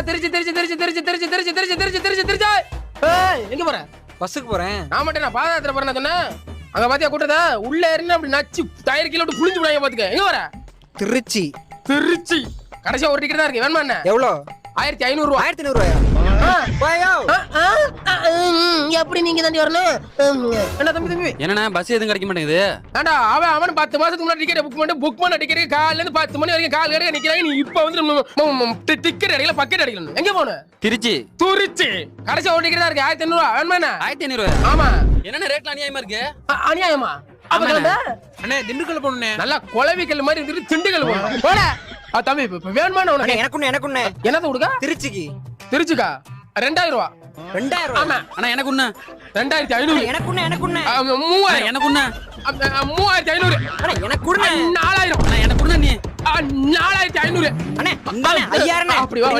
திருச்சி திருச்சி திருச்சி திருச்சி திருச்சி திருச்சி திருச்சி திருச்சி திருச்சி திருச்சி. ஏய், எங்க போற? பஸ்ஸுக்கு போறேன். நான் மட்டும் நான் பாதயாத்திரை போறேன் சொன்னேன். அங்க பாத்தியா கூட்டத உள்ள ஏறினா அப்படி நச்சு டயர் கீழ விட்டு புளிஞ்சு விடாங்க பாத்துக்க. எங்க வர? திருச்சி. திருச்சி. கடைசியா ஒரு டிக்கெட் தான் இருக்கு. வேணுமா என்ன? எவ்வளோ? 1500 ரூபாய். 1500 ரூபாயா? எப்படி நீங்க தாண்டி வரணும்? என்ன தம்பி தம்பி? என்னண்ணா பஸ் எதுவும் கிடைக்க மாட்டேங்குது? ஏண்டா அவன் 10 மாசத்துக்கு முன்னாடி டிக்கெட் புக் பண்ண டிக்கெட் காலையில இருந்து 10 மணி வரைக்கும் கால் கடையில நிக்கிறாங்க. நீ இப்ப வந்து டிக்கெட் அடிக்கல பக்கெட் அடிக்கணும். எங்க போன? திருச்சி. திருச்சி. கடைசியா ஒரு டிக்கெட் தான் இருக்கு. 1500 ரூபாய். வேணுமா என்ன? 1500. ஆமா. என்னண்ணா ரேட்ல அநியாயமா இருக்கு? அநியாயமா? அண்ணே திண்டுக்கல் போணுண்ணே. நல்லா குளவிக்கல் மாதிரி இருந்துட்டு திண்டுக்கல் போகணும். போட. தம்பி இப்ப வேணுமா உனக்கு? எனக்குண்ணே. என்னத்த கொடுக்க? திருச்சிக்கு. திருச்சிக்கா 2000 ரூபாய். 2000. ஆமா. அண்ணா எனக்கு ஒண்ணு. 2500. எனக்குண்ணே. 3000. எனக்கு ஒண்ணு. 3500. அண்ணே எனக்குண்ணே. 4000. அண்ணா எனக்கு ஒண்ணு நீ. 4500. அண்ணே இந்தானே 5000. அப்படி வா.